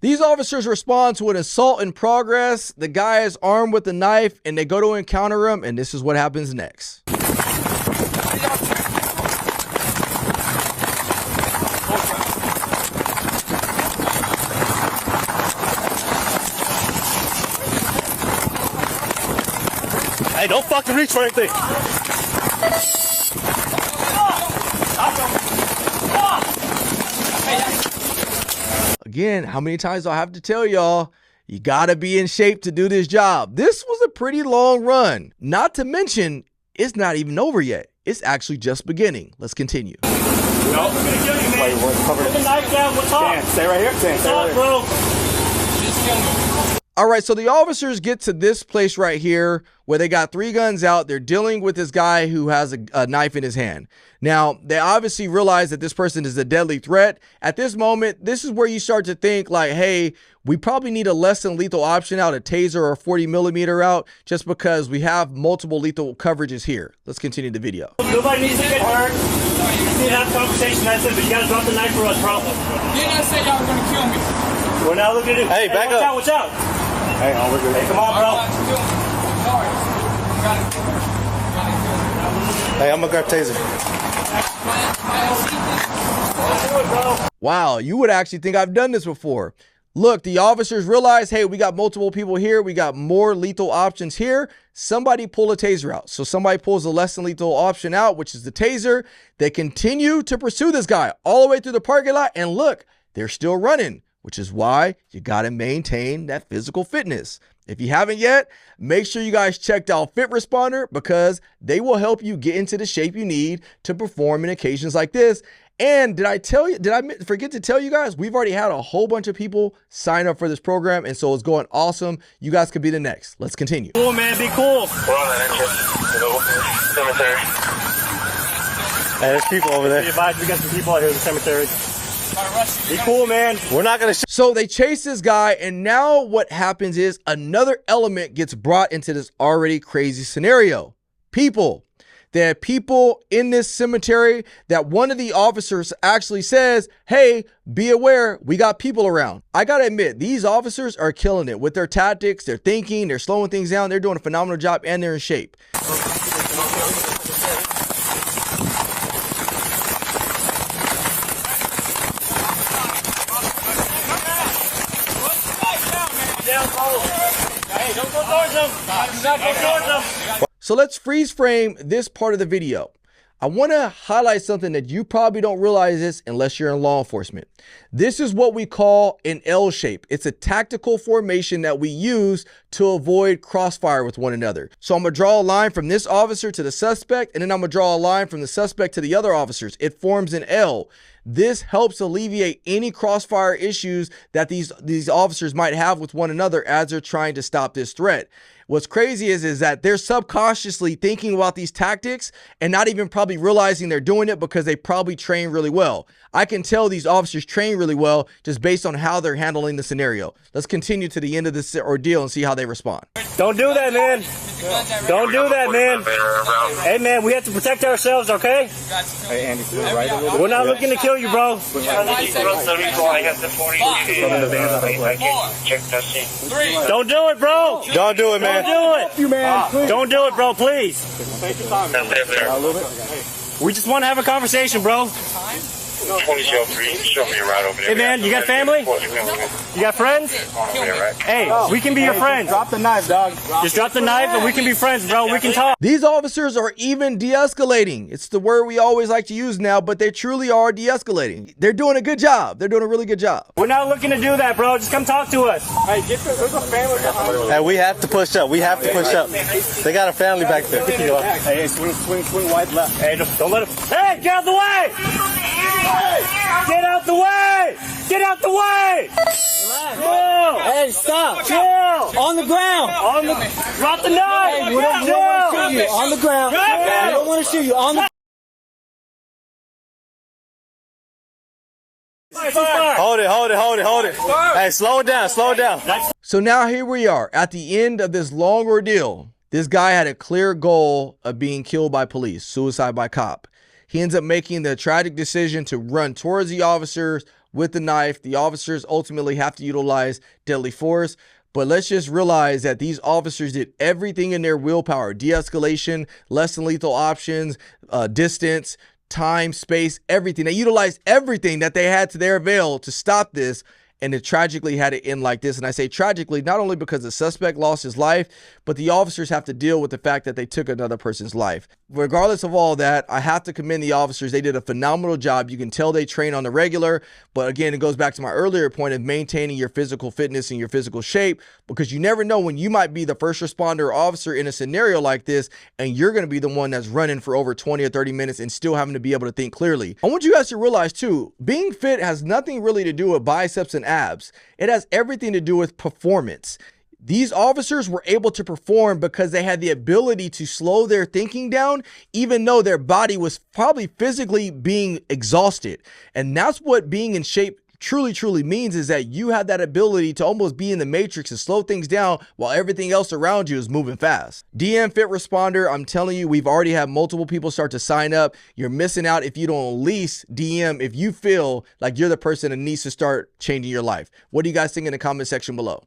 These officers respond to an assault in progress. The guy is armed with a knife and they go to encounter him, and this is what happens next. Hey, don't fucking reach for anything. Again, how many times do I have to tell y'all? You gotta be in shape to do this job. This was a pretty long run. Not to mention, it's not even over yet. It's actually just beginning. Let's continue. No, I'm gonna kill you, man. Put the knife down. What's up? Stay right here. What's up, bro? Just kill me. All right, so the officers get to this place right here where they got 3 guns out. They're dealing with this guy who has a knife in his hand. Now, they obviously realize that this person is a deadly threat. At this moment, this is where you start to think like, hey, we probably need a less than lethal option out, a taser or a 40 millimeter out, just because we have multiple lethal coverages here. Let's continue the video. Nobody needs to get hurt. You need to have a conversation. That's it, but you gotta drop the knife for us, bro. You didn't say y'all were gonna kill me. We're not looking at it. Hey, back up. Watch out. Hey, we're good. Hey, come on, bro. Hey, I'm gonna grab taser. Wow, you would actually think I've done this before. Look, the officers realize, hey, we got multiple people here. We got more lethal options here. Somebody pull a taser out. So somebody pulls a less than lethal option out, which is the taser. They continue to pursue this guy all the way through the parking lot. And look, they're still running, which is why you got to maintain that physical fitness. If you haven't yet, make sure you guys checked out Fit Responder, because they will help you get into the shape you need to perform in occasions like this. And did I forget to tell you guys, we've already had a whole bunch of people sign up for this program, and so it's going awesome. You guys could be the next. Let's continue. Cool, man. Be cool. We're on that entrance. Cemetery. Hey, there's people over there. We got some people out here in the cemetery. Be cool, man. We're not gonna. So they chase this guy, and now what happens is another element gets brought into this already crazy scenario. People. There are people in this cemetery that one of the officers actually says, hey, be aware, we got people around. I gotta admit, these officers are killing it with their tactics, their thinking, they're slowing things down, they're doing a phenomenal job, and they're in shape. Hey, don't go towards them. Do not go towards them. So let's freeze frame this part of the video. I want to highlight something that you probably don't realize this unless you're in law enforcement. This is what we call an L shape. It's a tactical formation that we use to avoid crossfire with one another. So I'm gonna draw a line from this officer to the suspect, and then I'm gonna draw a line from the suspect to the other officers. It forms an L. This helps alleviate any crossfire issues that these officers might have with one another as they're trying to stop this threat. What's crazy is that they're subconsciously thinking about these tactics and not even probably realizing they're doing it because they probably train really well. I can tell these officers train really well just based on how they're handling the scenario. Let's continue to the end of this ordeal and see how they respond. Don't do that, man. Don't do that, man. Hey, man, we have to protect ourselves, okay? Hey, Andy, to the right a little bit. We're not looking to kill you, bro. Don't do it, bro. Don't do it, man. Don't do it. Don't do it, bro, please. We just want to have a conversation, bro. Show me a ride over there. Hey, man, you got family? You got friends? Hey, we can be your friends. Drop the knife, dog. Just drop the knife and we can be friends, bro. We can talk. These officers are even de-escalating. It's the word we always like to use now, but they truly are de-escalating. They're doing a good job. They're doing a really good job. We're not looking to do that, bro. Just come talk to us. Hey, there's a family behind you. Hey, we have to push up. We have to push up. They got a family back there. Hey, swing wide left. Hey, don't let him. Hey, get out the way! Get out the way! Get out the way! Chill! Hey, stop! Chill! On the ground! Drop the knife! Hey, we don't want to shoot you. On the ground! We don't want to shoot you. On the Hold it. Hey, slow it down. So now here we are at the end of this long ordeal. This guy had a clear goal of being killed by police, suicide by cop. He ends up making the tragic decision to run towards the officers with the knife. The officers ultimately have to utilize deadly force. But let's just realize that these officers did everything in their willpower: de-escalation, less than lethal options, distance, time, space, everything. They utilized everything that they had to their avail to stop this. And it tragically had to end like this. And I say tragically, not only because the suspect lost his life, but the officers have to deal with the fact that they took another person's life. Regardless of all that, I have to commend the officers. They did a phenomenal job. You can tell they train on the regular. But again, it goes back to my earlier point of maintaining your physical fitness and your physical shape, because you never know when you might be the first responder or officer in a scenario like this, and you're going to be the one that's running for over 20 or 30 minutes and still having to be able to think clearly. I want you guys to realize too, being fit has nothing really to do with biceps and abs. It has everything to do with performance. These officers were able to perform because they had the ability to slow their thinking down, even though their body was probably physically being exhausted. And that's what being in shape truly means, is that you have that ability to almost be in the matrix and slow things down while everything else around you is moving fast. DM Fit Responder, I'm telling you, we've already had multiple people start to sign up. You're missing out if you don't at least DM if you feel like you're the person that needs to start changing your life. What do you guys think in the comment section below?